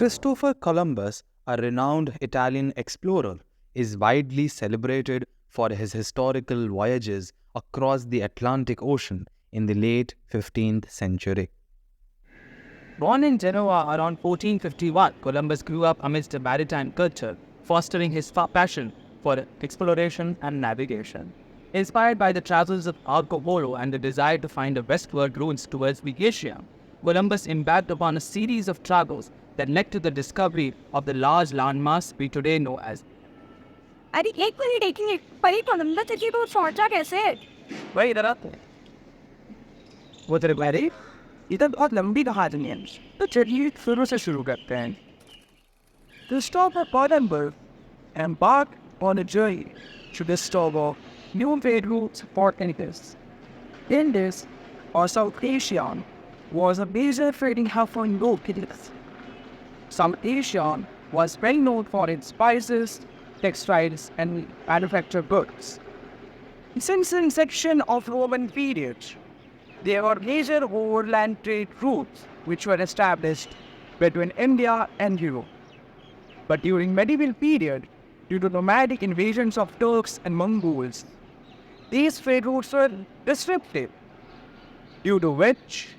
Christopher Columbus, a renowned Italian explorer, is widely celebrated for his historical voyages across the Atlantic Ocean in the late 15th century. Born in Genoa around 1451, Columbus grew up amidst a maritime culture, fostering his passion for exploration and navigation. Inspired by the travels of Marco Polo and the desire to find a westward route towards the Asia, Columbus embarked upon a series of travels that led to the discovery of the large landmass we today know as. अरे एक minute एक minute पर ये Columbus की तो सोचा कैसे? वही इधर आते हैं। वो तेरे प्यारे इधर बहुत लंबी कहानी है, तो चलिए शुरू से शुरू करते हैं। Christopher Columbus embarked on a journey to discover new trade routes for Indians. Indies, or South Asia, was a major trading hub for Europeans. South Asia was well known for its spices, textiles, and manufactured goods. Since the inception of Roman period, there were major overland trade routes which were established between India and Europe. But during medieval period, due to nomadic invasions of Turks and Mongols, these trade routes were disrupted, due to which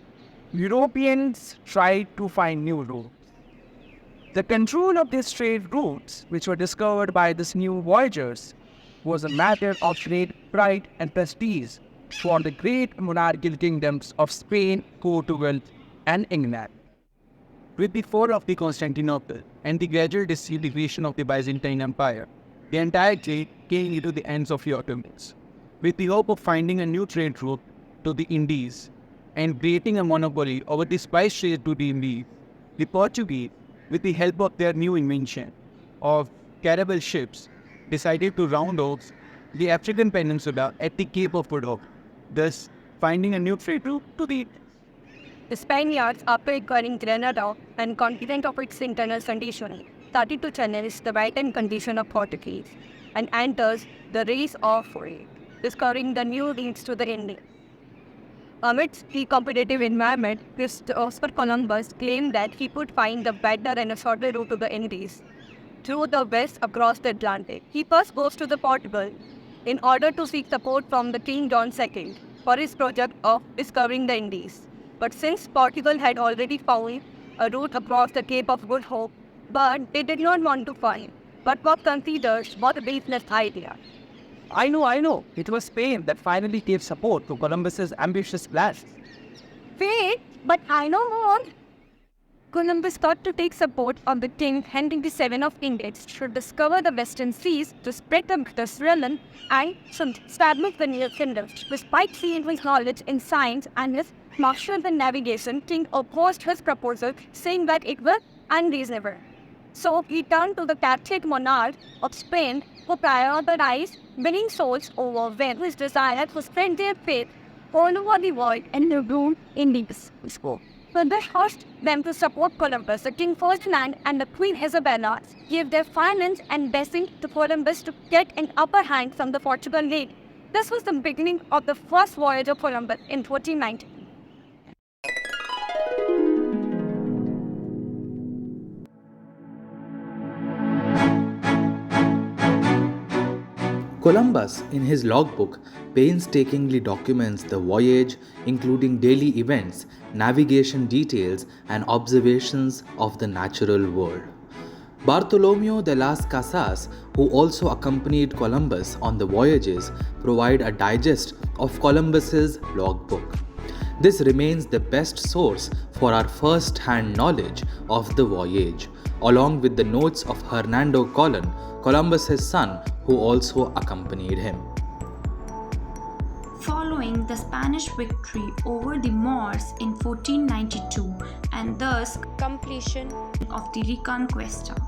Europeans tried to find new routes. The control of these trade routes, which were discovered by these new voyagers, was a matter of great pride and prestige for the great monarchical kingdoms of Spain, Portugal, and England. With the fall of the Constantinople and the gradual disintegration of the Byzantine Empire, the entire trade came into the hands of Europeans. With the hope of finding a new trade route to the Indies and creating a monopoly over the spice trade to the Indies, the Portuguese, with the help of their new invention of caravel ships, decided to round off the African peninsula at the Cape of Good Hope, thus finding a new trade route to the Indies. The Spaniards, after acquiring Grenada and confident of its internal condition, started to challenge the maritime condition of Portuguese and enters the race of trade, discovering the new routes to the Indies. Amidst the competitive environment, Christopher Columbus claimed that he could find a better and a shorter route to the Indies through the west across the Atlantic. He first goes to the Portugal in order to seek support from the King John II for his project of discovering the Indies. But since Portugal had already found a route across the Cape of Good Hope, but they did not want to find what was considered was a business idea. I know. It was Spain that finally gave support to Columbus's ambitious plans. Wait, but I know more. Columbus thought to take support of the King Henry VII of England to discover the western seas, to spread the Mediterranean, and to establish the New Kingdom. Despite seeing his knowledge in science and his mastery in navigation, King opposed his proposal, saying that it was unreasonable. So he turned to the Catholic monarch of Spain, who prioritized winning souls over when his desire to spread their faith all over the world and to rule in Indies. So this forced them to support Columbus. The King Ferdinand and the Queen Isabella gave their finance and blessing to Columbus to get an upper hand from the Portugal League. This was the beginning of the first voyage of Columbus in 1490. Columbus, in his logbook, painstakingly documents the voyage, including daily events, navigation details, and observations of the natural world. Bartolomeu de las Casas, who also accompanied Columbus on the voyages, provide a digest of Columbus's logbook. This remains the best source for our first-hand knowledge of the voyage, along with the notes of Hernando, Columbus's son, who also accompanied him. Following the Spanish victory over the Moors in 1492 and thus completion of the Reconquista,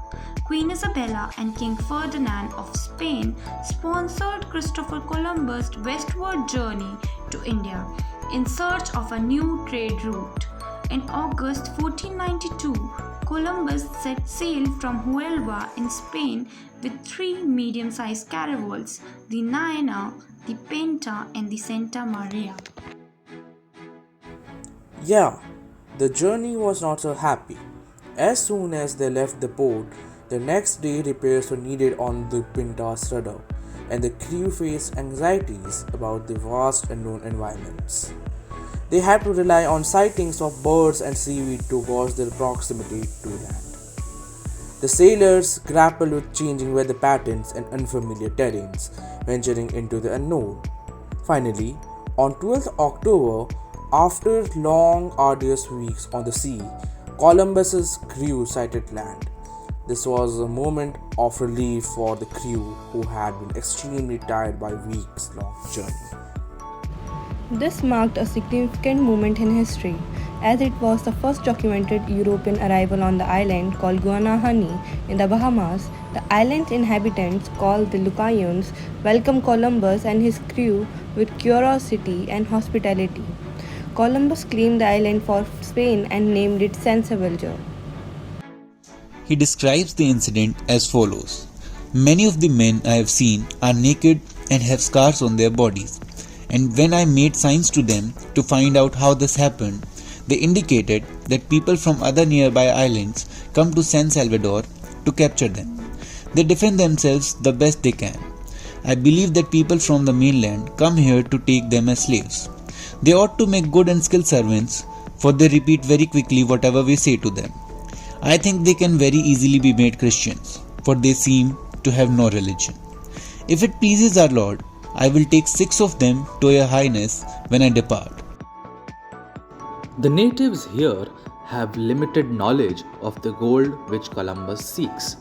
Queen Isabella and King Ferdinand of Spain sponsored Christopher Columbus' westward journey to India in search of a new trade route. In August 1492, Columbus set sail from Huelva in Spain with three medium-sized caravels, the Naina, the Pinta, and the Santa Maria. Yeah, the journey was not so happy. As soon as they left the port, the next day repairs were needed on the Pinta's rudder, and the crew faced anxieties about the vast unknown environments. They had to rely on sightings of birds and seaweed to gauge their proximity to land. The sailors grappled with changing weather patterns and unfamiliar terrains, venturing into the unknown. Finally, on 12th October, after long arduous weeks on the sea, Columbus's crew sighted land. This was a moment of relief for the crew who had been extremely tired by weeks-long journey. This marked a significant moment in history, as it was the first documented European arrival on the island called Guanahani in the Bahamas. The island's inhabitants, called the Lucayons, welcomed Columbus and his crew with curiosity and hospitality. Columbus claimed the island for Spain and named it San Salvador. He describes the incident as follows. Many of the men I have seen are naked and have scars on their bodies, and when I made signs to them to find out how this happened, they indicated that people from other nearby islands come to San Salvador to capture them. They defend themselves the best they can. I believe that people from the mainland come here to take them as slaves. They ought to make good and skilled servants, for they repeat very quickly whatever we say to them. I think they can very easily be made Christians, for they seem to have no religion. If it pleases our Lord, I will take 6 of them to your highness when I depart. The natives here have limited knowledge of the gold which Columbus seeks.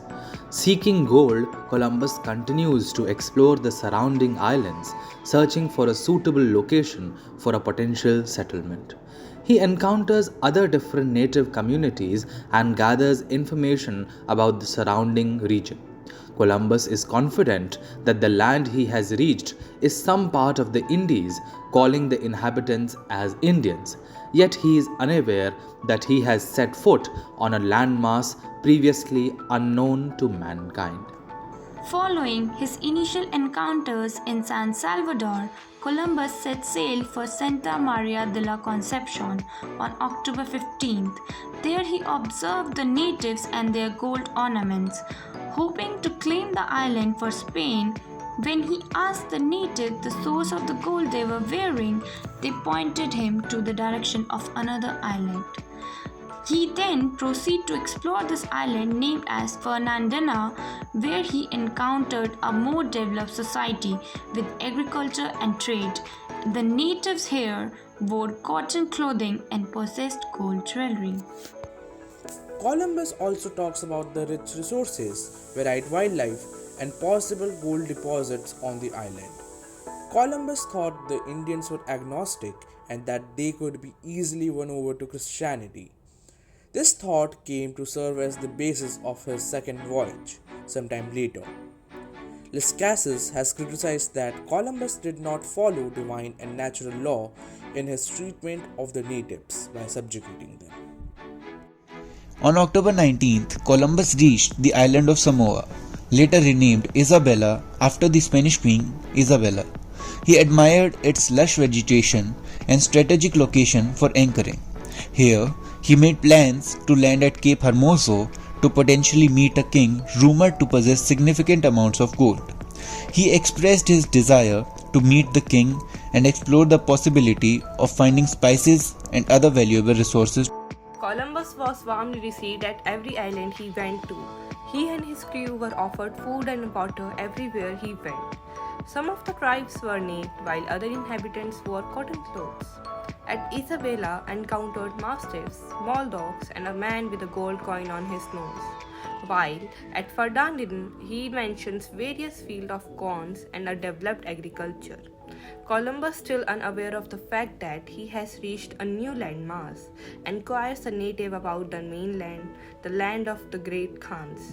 Seeking gold, Columbus continues to explore the surrounding islands, searching for a suitable location for a potential settlement. He encounters other different native communities and gathers information about the surrounding region. Columbus is confident that the land he has reached is some part of the Indies, calling the inhabitants as Indians. Yet he is unaware that he has set foot on a landmass previously unknown to mankind. Following his initial encounters in San Salvador, Columbus set sail for Santa Maria de la Concepcion on October 15th. There he observed the natives and their gold ornaments. Hoping to claim the island for Spain, when he asked the natives the source of the gold they were wearing, they pointed him to the direction of another island. He then proceeded to explore this island named as Fernandina, where he encountered a more developed society with agriculture and trade. The natives here wore cotton clothing and possessed gold jewelry. Columbus also talks about the rich resources, varied wildlife, and possible gold deposits on the island. Columbus thought the Indians were agnostic and that they could be easily won over to Christianity. This thought came to serve as the basis of his second voyage, sometime later. Casas has criticized that Columbus did not follow divine and natural law in his treatment of the natives by subjugating them. On October 19th, Columbus reached the island of Samoa, later renamed Isabella after the Spanish Queen Isabella. He admired its lush vegetation and strategic location for anchoring. Here, he made plans to land at Cape Hermoso to potentially meet a king rumored to possess significant amounts of gold. He expressed his desire to meet the king and explore the possibility of finding spices and other valuable resources. Columbus was warmly received at every island he went to. He and his crew were offered food and water everywhere he went. Some of the tribes were named, while other inhabitants wore cotton clothes. At Isabella, encountered mastiffs, small dogs, and a man with a gold coin on his nose. While at Ferdinand, he mentions various fields of corns and a developed agriculture. Columbus, still unaware of the fact that he has reached a new landmass, inquires the native about the mainland, the land of the great Khans.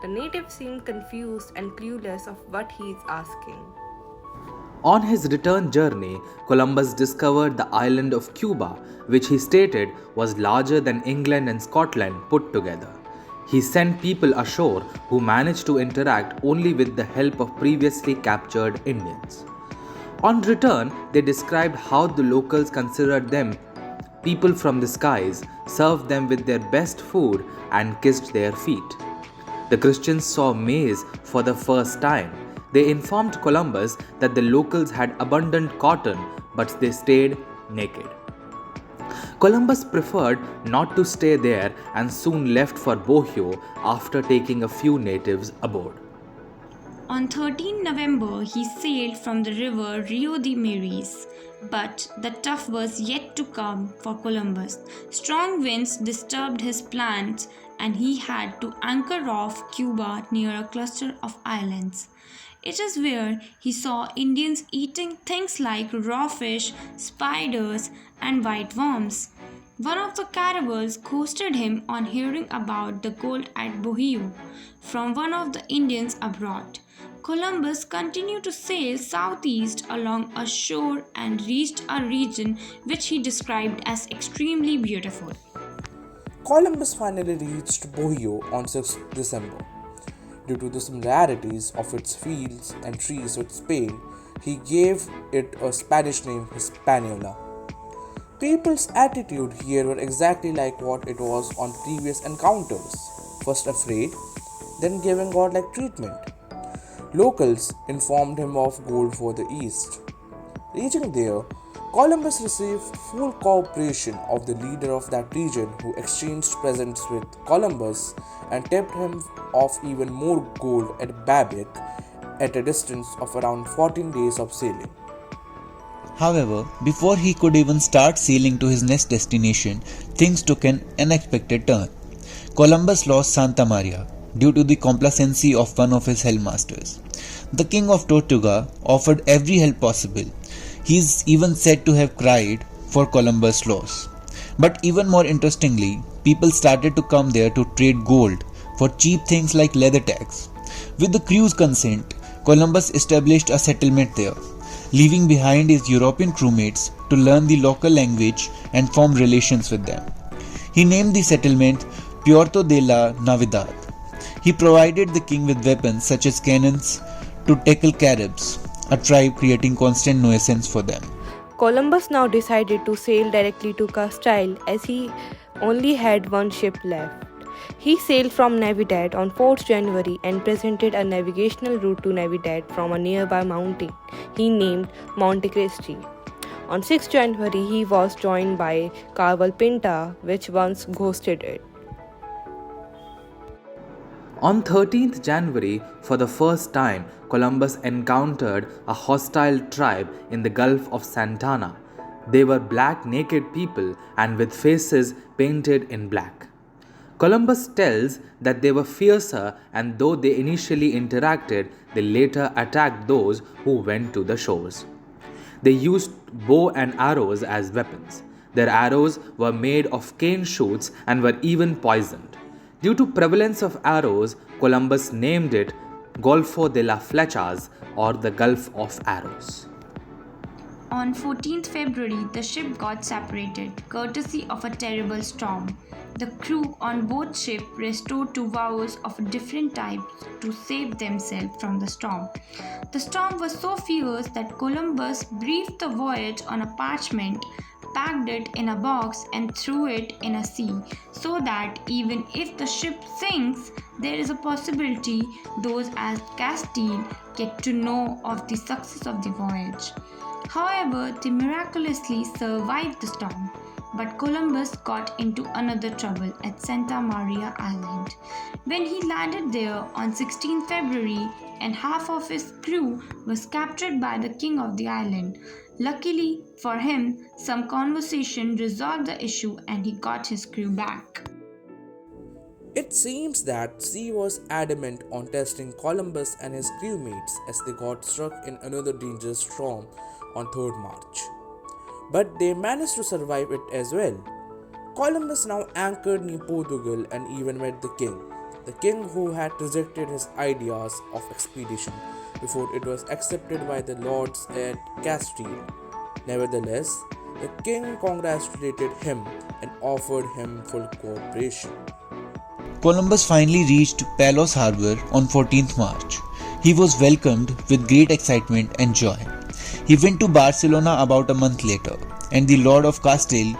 The native seemed confused and clueless of what he is asking. On his return journey, Columbus discovered the island of Cuba, which he stated was larger than England and Scotland put together. He sent people ashore who managed to interact only with the help of previously captured Indians. On return, they described how the locals considered them People from the skies served them with their best food and kissed their feet. The Christians saw maize for the first time. They informed Columbus that the locals had abundant cotton, but they stayed naked. Columbus preferred not to stay there and soon left for Bohio after taking a few natives aboard. On 13 November, he sailed from the river Rio de Maris, but the tough was yet to come for Columbus. Strong winds disturbed his plans and he had to anchor off Cuba near a cluster of islands. It is where he saw Indians eating things like raw fish, spiders, and white worms. One of the caravels accosted him on hearing about the gold at Bohio from one of the Indians abroad. Columbus continued to sail southeast along a shore and reached a region which he described as extremely beautiful. Columbus finally reached Bohio on 6th December. Due to the similarities of its fields and trees with Spain, he gave it a Spanish name, Hispaniola. People's attitude here were exactly like what it was on previous encounters, first afraid, then giving godlike treatment. Locals informed him of gold for the east. Reaching there, Columbus received full cooperation of the leader of that region, who exchanged presents with Columbus and tipped him off even more gold at Babec at a distance of around 14 days of sailing. However, before he could even start sailing to his next destination, things took an unexpected turn. Columbus lost Santa Maria due to the complacency of one of his hellmasters. The king of Tortuga offered every help possible. He is even said to have cried for Columbus' loss. But even more interestingly, people started to come there to trade gold for cheap things like leather tags. With the crew's consent, Columbus established a settlement there, leaving behind his European crewmates to learn the local language and form relations with them. He named the settlement Puerto de la Navidad. He provided the king with weapons such as cannons to tackle Caribs, a tribe creating constant nuisance for them. Columbus now decided to sail directly to Castille as he only had one ship left. He sailed from Navidad on 4th January and presented a navigational route to Navidad from a nearby mountain he named Monte Cristi. On 6th January, he was joined by Carvel Pinta, which once ghosted it. On 13th January, for the first time, Columbus encountered a hostile tribe in the Gulf of Santa Ana. They were black naked people and with faces painted in black. Columbus tells that they were fiercer, and though they initially interacted, they later attacked those who went to the shores. They used bow and arrows as weapons. Their arrows were made of cane shoots and were even poisoned. Due to prevalence of arrows, Columbus named it Golfo de las Flechas, or the Gulf of Arrows. On 14th February, the ship got separated, courtesy of a terrible storm. The crew on both ships restored to vows of different types to save themselves from the storm. The storm was so fierce that Columbus briefed the voyage on a parchment, packed it in a box and threw it in a sea, so that even if the ship sinks, there is a possibility those at Castille get to know of the success of the voyage. However, they miraculously survived the storm, but Columbus got into another trouble at Santa Maria Island. When he landed there on 16 February, and half of his crew was captured by the king of the island. Luckily for him, some conversation resolved the issue and he got his crew back. It seems that sea was adamant on testing Columbus and his crewmates as they got stuck in another dangerous storm on 3rd March. But they managed to survive it as well. Columbus now anchored near Portugal and even met the king who had rejected his ideas of expedition before it was accepted by the lords at Castille. Nevertheless, the king congratulated him and offered him full cooperation. Columbus finally reached Palos Harbor on 14th March. He was welcomed with great excitement and joy. He went to Barcelona about a month later, and the Lord of Castile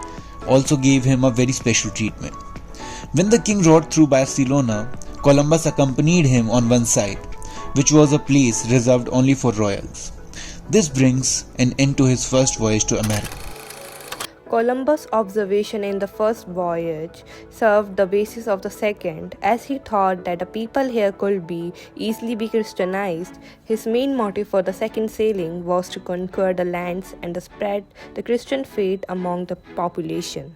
also gave him a very special treatment. When the king rode through Barcelona, Columbus accompanied him on one side, which was a place reserved only for royals. This brings an end to his first voyage to America. Columbus' observation in the first voyage served the basis of the second, as he thought that the people here could easily be Christianized. His main motive for the second sailing was to conquer the lands and to spread the Christian faith among the population.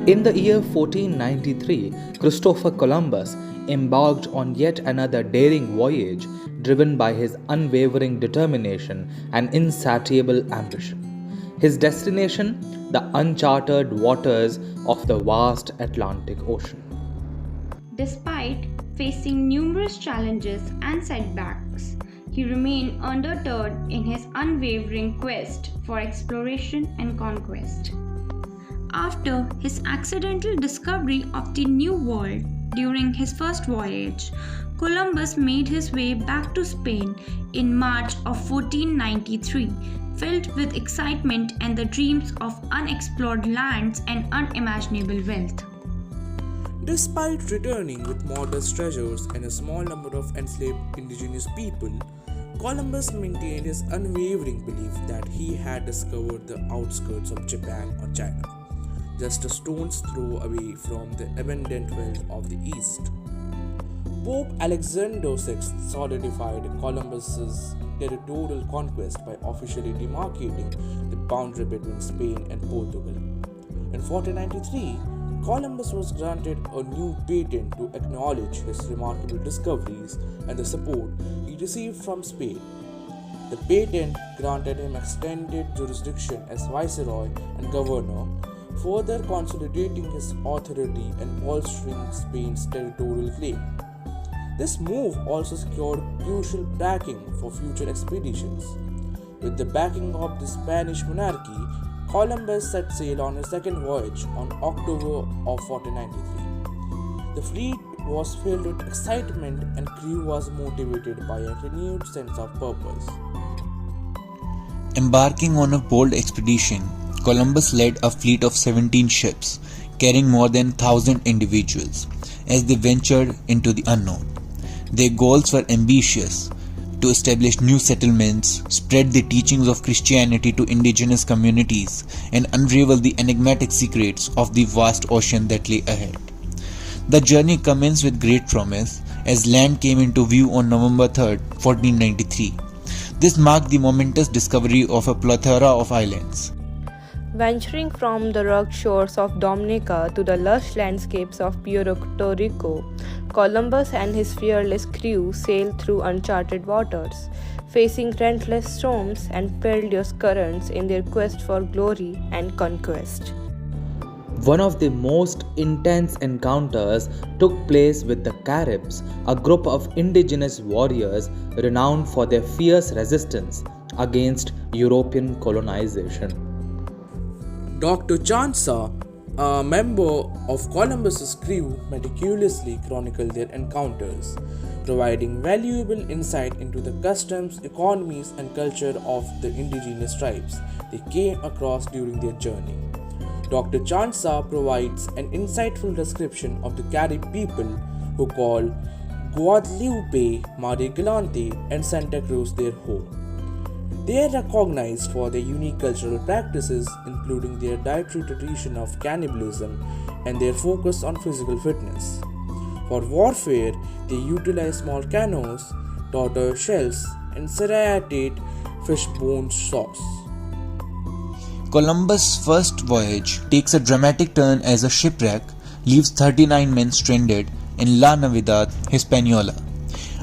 In the year 1493, Christopher Columbus embarked on yet another daring voyage driven by his unwavering determination and insatiable ambition. His destination, the uncharted waters of the vast Atlantic Ocean. Despite facing numerous challenges and setbacks, he remained undeterred in his unwavering quest for exploration and conquest. After his accidental discovery of the New World during his first voyage, Columbus made his way back to Spain in March of 1493, filled with excitement and the dreams of unexplored lands and unimaginable wealth. Despite returning with modest treasures and a small number of enslaved indigenous people, Columbus maintained his unwavering belief that he had discovered the outskirts of Japan or China, just a stone's throw away from the abundant wealth of the East. Pope Alexander VI solidified Columbus's territorial conquest by officially demarcating the boundary between Spain and Portugal. In 1493, Columbus was granted a new patent to acknowledge his remarkable discoveries and the support he received from Spain. The patent granted him extended jurisdiction as viceroy and governor, further consolidating his authority and bolstering Spain's territorial claim. This move also secured crucial backing for future expeditions. With the backing of the Spanish monarchy, Columbus set sail on his second voyage on October of 1493. The fleet was filled with excitement and crew was motivated by a renewed sense of purpose. Embarking on a bold expedition, Columbus led a fleet of 17 ships, carrying more than 1,000 individuals, as they ventured into the unknown. Their goals were ambitious: to establish new settlements, spread the teachings of Christianity to indigenous communities, and unravel the enigmatic secrets of the vast ocean that lay ahead. The journey commenced with great promise, as land came into view on November 3, 1493. This marked the momentous discovery of a plethora of islands. Venturing from the rugged shores of Dominica to the lush landscapes of Puerto Rico, Columbus and his fearless crew sailed through uncharted waters, facing relentless storms and perilous currents in their quest for glory and conquest. One of the most intense encounters took place with the Caribs, a group of indigenous warriors renowned for their fierce resistance against European colonization. Dr. Chansa, a member of Columbus's crew, meticulously chronicled their encounters, providing valuable insight into the customs, economies, and culture of the indigenous tribes they came across during their journey. Dr. Chansa provides an insightful description of the Carib people who call Guadalupe, Mar Galante, and Santa Cruz their home. They are recognized for their unique cultural practices, including their dietary tradition of cannibalism and their focus on physical fitness. For warfare, they utilize small canoes, tortoise shells, and serrated fish bone sauce. Columbus' first voyage takes a dramatic turn as a shipwreck leaves 39 men stranded in La Navidad, Hispaniola.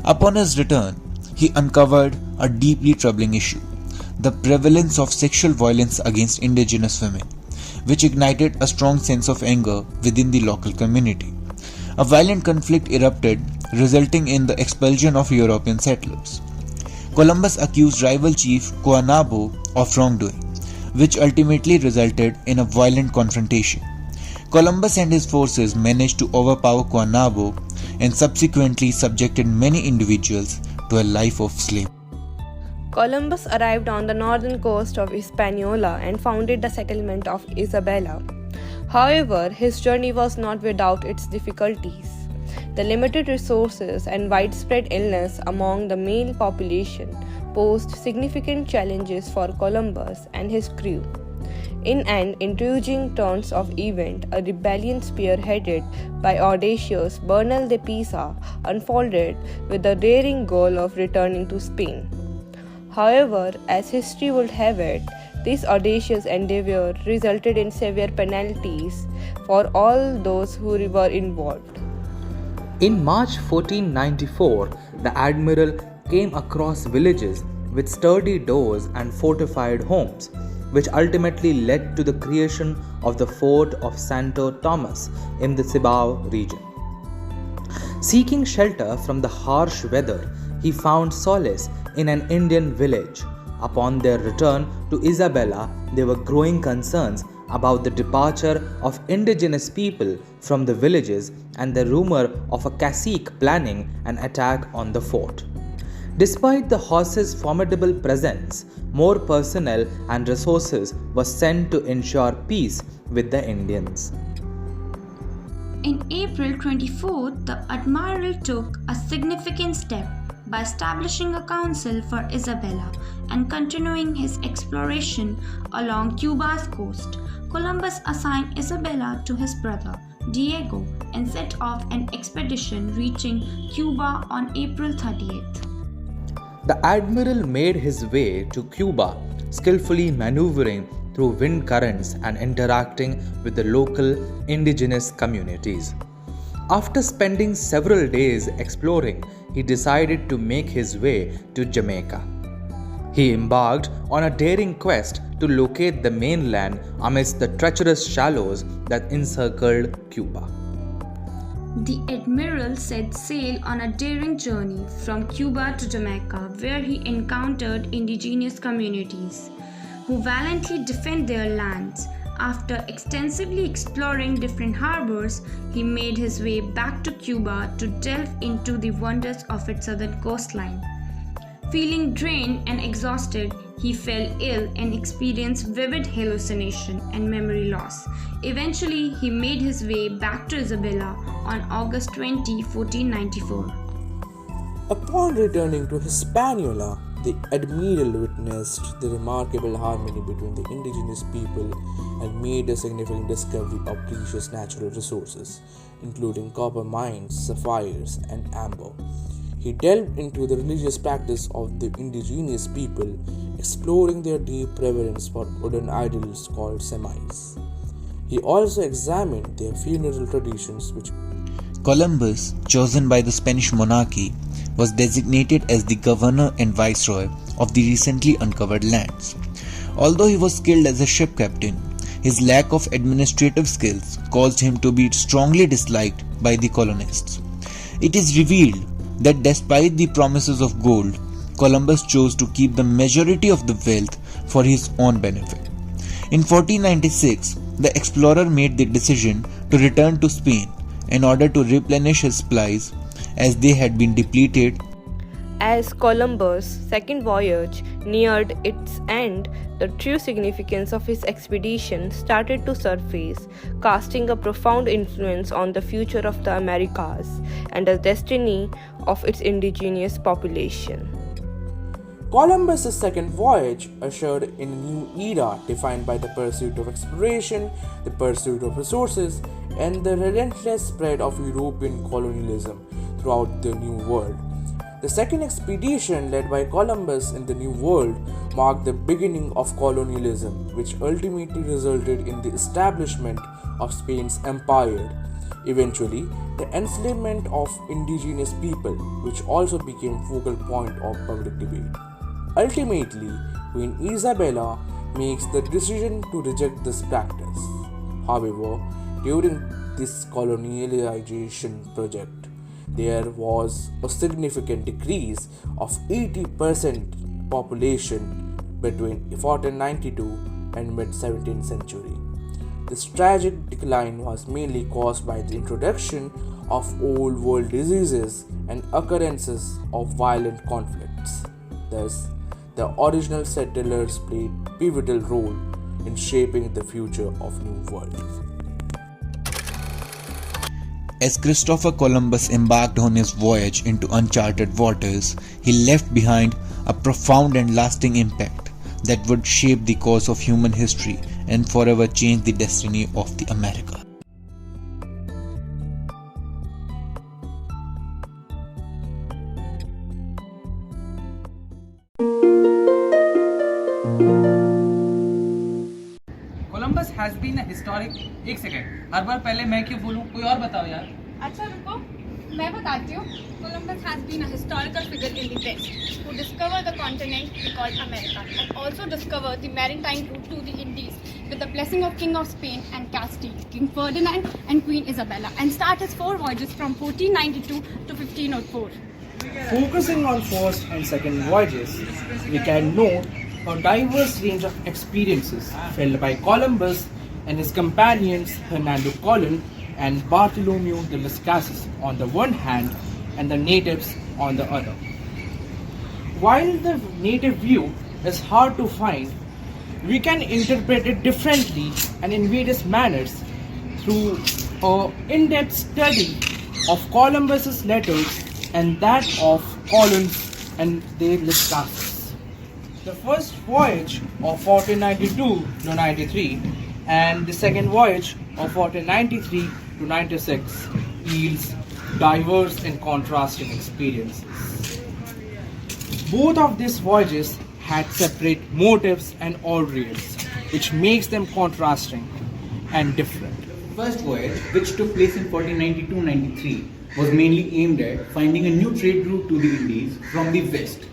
Upon his return, he uncovered a deeply troubling issue: the prevalence of sexual violence against indigenous women, which ignited a strong sense of anger within the local community. A violent conflict erupted, resulting in the expulsion of European settlers. Columbus accused rival chief Quanabo of wrongdoing, which ultimately resulted in a violent confrontation. Columbus and his forces managed to overpower Quanabo and subsequently subjected many individuals to a life of slavery. Columbus arrived on the northern coast of Hispaniola and founded the settlement of Isabella. However, his journey was not without its difficulties. The limited resources and widespread illness among the male population posed significant challenges for Columbus and his crew. In an intriguing turn of event, a rebellion spearheaded by audacious Bernal de Pisa unfolded with the daring goal of returning to Spain. However, as history would have it, this audacious endeavor resulted in severe penalties for all those who were involved. In March 1494, the admiral came across villages with sturdy doors and fortified homes, which ultimately led to the creation of the fort of Santo Tomas in the Cibao region. Seeking shelter from the harsh weather, he found solace in an Indian village. Upon their return to Isabella, there were growing concerns about the departure of indigenous people from the villages and the rumor of a cacique planning an attack on the fort. Despite the horses' formidable presence, more personnel and resources were sent to ensure peace with the Indians. In April 24th, the admiral took a significant step by establishing a council for Isabella and continuing his exploration along Cuba's coast. Columbus assigned Isabella to his brother, Diego, and set off an expedition reaching Cuba on April 30th. The admiral made his way to Cuba, skillfully maneuvering through wind currents and interacting with the local indigenous communities. After spending several days exploring, he decided to make his way to Jamaica. He embarked on a daring quest to locate the mainland amidst the treacherous shallows that encircled Cuba. The admiral set sail on a daring journey from Cuba to Jamaica, where he encountered indigenous communities who valiantly defend their lands. After extensively exploring different harbors, he made his way back to Cuba to delve into the wonders of its southern coastline. Feeling drained and exhausted, he fell ill and experienced vivid hallucination and memory loss. Eventually, he made his way back to Isabella on August 20, 1494. Upon returning to Hispaniola, the admiral witnessed the remarkable harmony between the indigenous people and made a significant discovery of precious natural resources, including copper mines, sapphires, and amber. He delved into the religious practice of the indigenous people, exploring their deep reverence for wooden idols called semis. He also examined their funeral traditions, which Columbus, chosen by the Spanish monarchy, was designated as the governor and viceroy of the recently uncovered lands. Although he was skilled as a ship captain, his lack of administrative skills caused him to be strongly disliked by the colonists. It is revealed that despite the promises of gold, Columbus chose to keep the majority of the wealth for his own benefit. In 1496, the explorer made the decision to return to Spain in order to replenish his supplies as they had been depleted. As Columbus' second voyage neared its end, the true significance of his expedition started to surface, casting a profound influence on the future of the Americas and the destiny of its indigenous population. Columbus' second voyage ushered in a new era defined by the pursuit of exploration, the pursuit of resources, and the relentless spread of European colonialism throughout the New World. The second expedition, led by Columbus in the New World, marked the beginning of colonialism, which ultimately resulted in the establishment of Spain's empire. Eventually, the enslavement of indigenous people, which also became focal point of public debate. Ultimately, Queen Isabella makes the decision to reject this practice. However, during this colonialization project, there was a significant decrease of 80% population between 1492 and mid-17th century. This tragic decline was mainly caused by the introduction of old world diseases and occurrences of violent conflicts. Thus, the original settlers played pivotal role in shaping the future of New World. As Christopher Columbus embarked on his voyage into uncharted waters, he left behind a profound and lasting impact that would shape the course of human history and forever change the destiny of the America. Columbus has been a historic. एक second, हर बार पहले मैं क्यों बोलूं? कोई और बताओ यार। अच्छा रुको, मैं बताती हूँ। Columbus has been a historical figure in the West who discovered the continent we call America and also discovered the maritime route to the Indies with the blessing of King of Spain and Castille, King Ferdinand and Queen Isabella, and started 4 voyages from 1492 to 1504. Focusing on First and Second Voyages, we can note a diverse range of experiences felt by Columbus and his companions Hernando and Bartolomeu de las Casas on the one hand and the natives on the other. While the native view is hard to find, we can interpret it differently and in various manners through an in-depth study of Columbus's letters and that of Collins and de las Casas. The first voyage of 1492 to 93 and the second voyage of 1493 to 96 yields diverse and contrasting experiences. Both of these voyages had separate motives and auguries, which makes them contrasting and different. First voyage, which took place in 1492-93, was mainly aimed at finding a new trade route to the Indies from the west.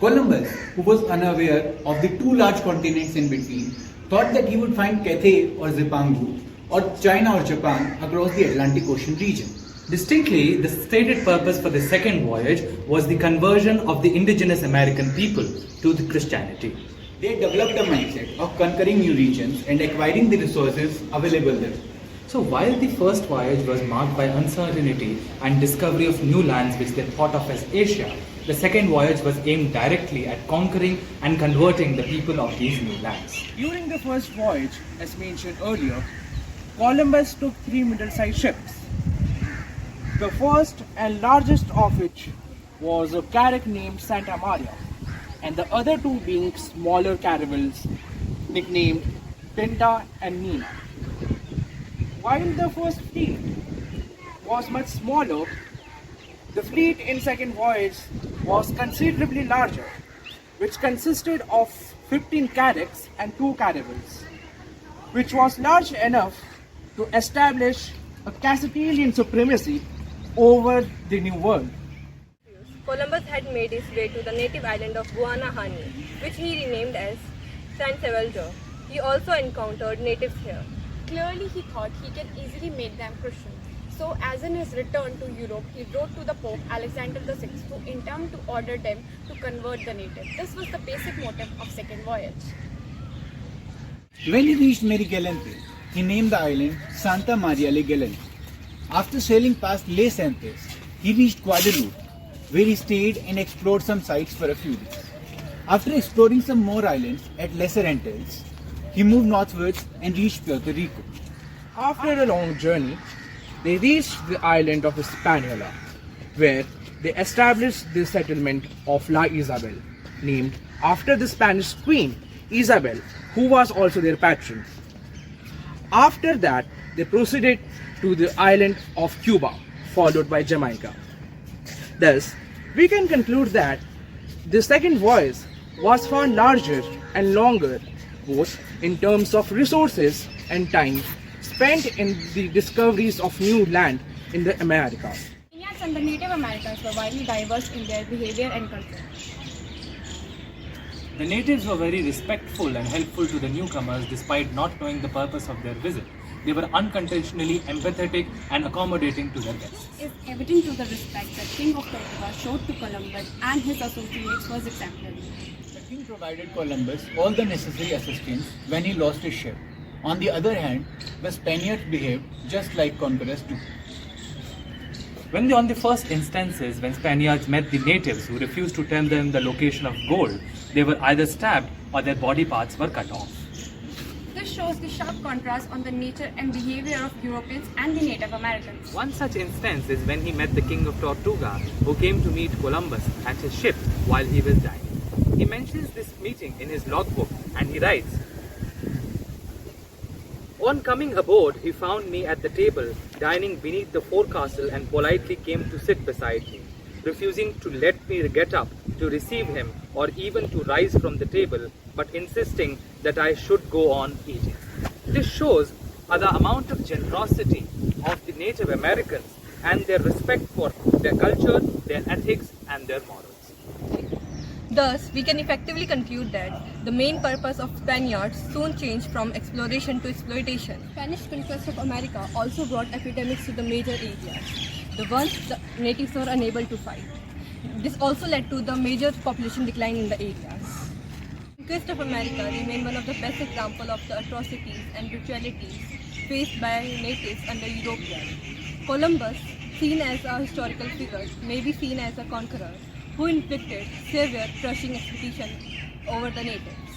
Columbus, who was unaware of the 2 large continents in between, thought that he would find Cathay or Zipangu or China or Japan across the Atlantic Ocean region. Distinctly, the stated purpose for the second voyage was the conversion of the indigenous American people to the Christianity. They developed a mindset of conquering new regions and acquiring the resources available there. So while the first voyage was marked by uncertainty and discovery of new lands which they thought of as Asia, the second voyage was aimed directly at conquering and converting the people of these new lands. During the first voyage, as mentioned earlier, Columbus took 3 middle-sized ships. The first and largest of which was a carrack named Santa Maria, and the other 2 being smaller caravels nicknamed Pinta and Nina. While the first fleet was much smaller, the fleet in second voyage was considerably larger, which consisted of 15 carracks and 2 caravels, which was large enough to establish a Castilian supremacy over the New World. Columbus had made his way to the native island of Guanahani, which he renamed as San Salvador. He also encountered natives here. Clearly, he thought he can easily make them Christian. So, as in his return to Europe, he wrote to the Pope Alexander VI to intend to order them to convert the natives. This was the basic motive of second voyage. When he reached Marigalante, he named the island Santa Maria le Galante. After sailing past Les Saintes, he reached Guadeloupe, where he stayed and explored some sites for a few days. After exploring some more islands at Lesser Antilles, he moved northwards and reached Puerto Rico. After a long journey, they reached the island of Hispaniola, where they established the settlement of La Isabel, named after the Spanish Queen Isabel, who was also their patron. After that, they proceeded to the island of Cuba, followed by Jamaica. Thus, we can conclude that the second voyage was far larger and longer, both in terms of resources and time spent in the discoveries of new land in the Americas. Indians and the Native Americans were widely diverse in their behavior and culture. The natives were very respectful and helpful to the newcomers despite not knowing the purpose of their visit. They were unconditionally empathetic and accommodating to their guests. Is evident to the respect that King of Portugal showed to Columbus and his associates was exemplary. The king provided Columbus all the necessary assistance when he lost his ship. On the other hand, the Spaniards behaved just like conquerors do. When on the first instances when Spaniards met the natives who refused to tell them the location of gold They were either stabbed or their body parts were cut off. This shows the sharp contrast on the nature and behavior of Europeans and the Native Americans. One such instance is when he met the king of Tortuga, who came to meet Columbus at his ship while he was dining. He mentions this meeting in his logbook and he writes, "On coming aboard, he found me at the table, dining beneath the forecastle, and politely came to sit beside me, refusing to let me get up to receive him or even to rise from the table, but insisting that I should go on eating." This shows the amount of generosity of the Native Americans and their respect for their culture, their ethics, and their morals. Thus, we can effectively conclude that the main purpose of Spaniards soon changed from exploration to exploitation. Spanish conquest of America also brought epidemics to the major areas, the ones the natives were unable to fight. This also led to the major population decline in the areas. Conquest of America remained one of the best examples of the atrocities and brutalities faced by natives under Europeans. Columbus, seen as a historical figure, may be seen as a conqueror who inflicted severe crushing expedition over the natives.